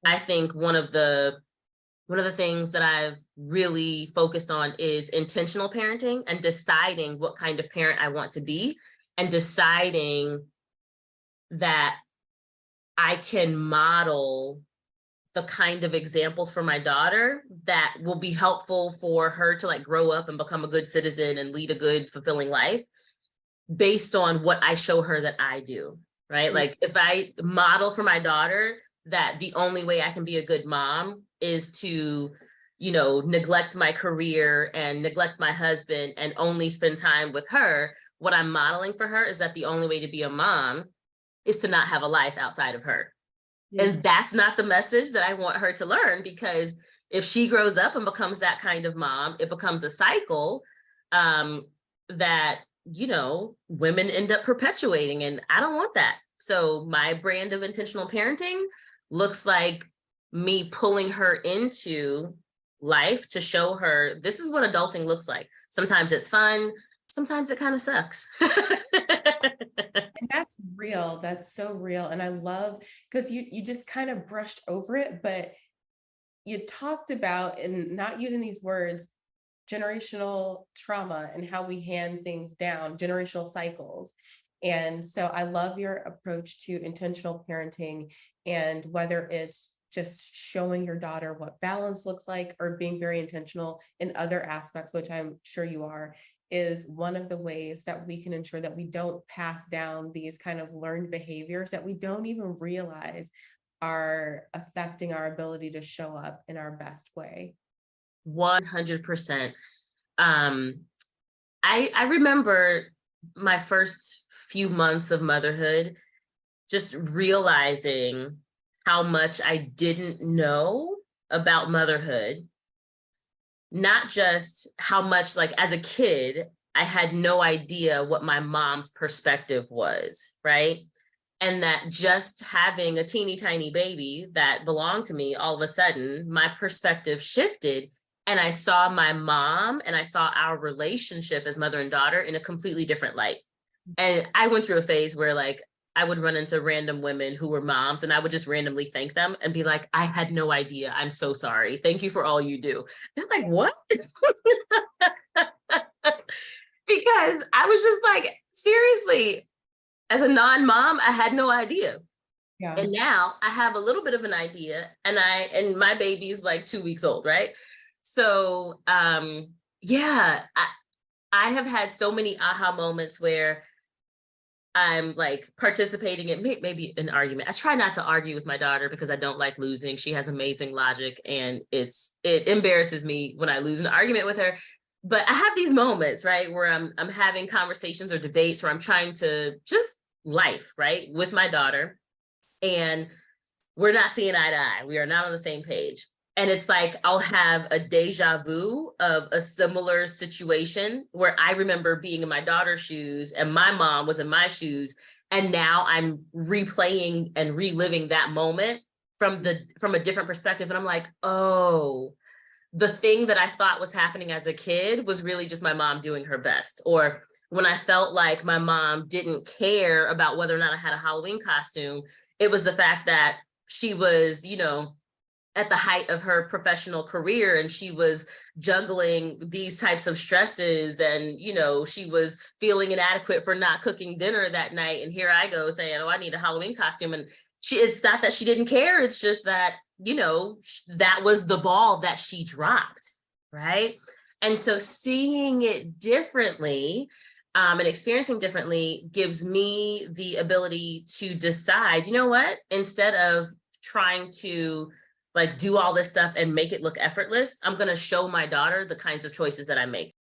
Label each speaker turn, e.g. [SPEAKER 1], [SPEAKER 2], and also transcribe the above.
[SPEAKER 1] I think one of the things that I've really focused on is intentional parenting and deciding what kind of parent I want to be, and deciding that I can model the kind of examples for my daughter that will be helpful for her to like grow up and become a good citizen and lead a good, fulfilling life based on what I show her that I do, right? Like if I model for my daughter that the only way I can be a good mom is to, neglect my career and neglect my husband and only spend time with her, what I'm modeling for her is that the only way to be a mom is to not have a life outside of her. And that's not the message that I want her to learn, because if she grows up and becomes that kind of mom, it becomes a cycle that, women end up perpetuating. And I don't want that. So my brand of intentional parenting looks like me pulling her into life to show her this is what adulting looks like. Sometimes it's fun. Sometimes it kind of sucks.
[SPEAKER 2] And that's real. That's so real. And I love, because you just kind of brushed over it, but you talked about, and not using these words, generational trauma and how we hand things down, generational cycles. And so I love your approach to intentional parenting, and whether it's just showing your daughter what balance looks like or being very intentional in other aspects, which I'm sure you are, is one of the ways that we can ensure that we don't pass down these kind of learned behaviors that we don't even realize are affecting our ability to show up in our best way.
[SPEAKER 1] 100%. I remember my first few months of motherhood, just realizing how much I didn't know about motherhood. Not just how much, like as a kid, I had no idea what my mom's perspective was, right? And that just having a teeny tiny baby that belonged to me, all of a sudden, my perspective shifted. And I saw my mom and I saw our relationship as mother and daughter in a completely different light. And I went through a phase where like I would run into random women who were moms and I would just randomly thank them and be like, I had no idea. I'm so sorry. Thank you for all you do. They're like, what? Because I was just like, seriously, as a non-mom, I had no idea.
[SPEAKER 2] Yeah.
[SPEAKER 1] And now I have a little bit of an idea, and my baby's like 2 weeks old, right? So yeah, I have had so many aha moments where I'm like participating in maybe an argument. I try not to argue with my daughter because I don't like losing. She has amazing logic, and it embarrasses me when I lose an argument with her. But I have these moments, right, where I'm having conversations or debates, where I'm trying to just life, right, with my daughter, and we're not seeing eye to eye. We are not on the same page. And it's like I'll have a deja vu of a similar situation where I remember being in my daughter's shoes and my mom was in my shoes. And now I'm replaying and reliving that moment from a different perspective. And I'm like, oh, the thing that I thought was happening as a kid was really just my mom doing her best. Or when I felt like my mom didn't care about whether or not I had a Halloween costume, it was the fact that she was, at the height of her professional career, and she was juggling these types of stresses, and she was feeling inadequate for not cooking dinner that night, and here I go saying, oh, I need a Halloween costume. And it's not that she didn't care, it's just that that was the ball that she dropped, right? And so seeing it differently and experiencing differently gives me the ability to decide, what, instead of trying to like do all this stuff and make it look effortless, I'm going to show my daughter the kinds of choices that I make.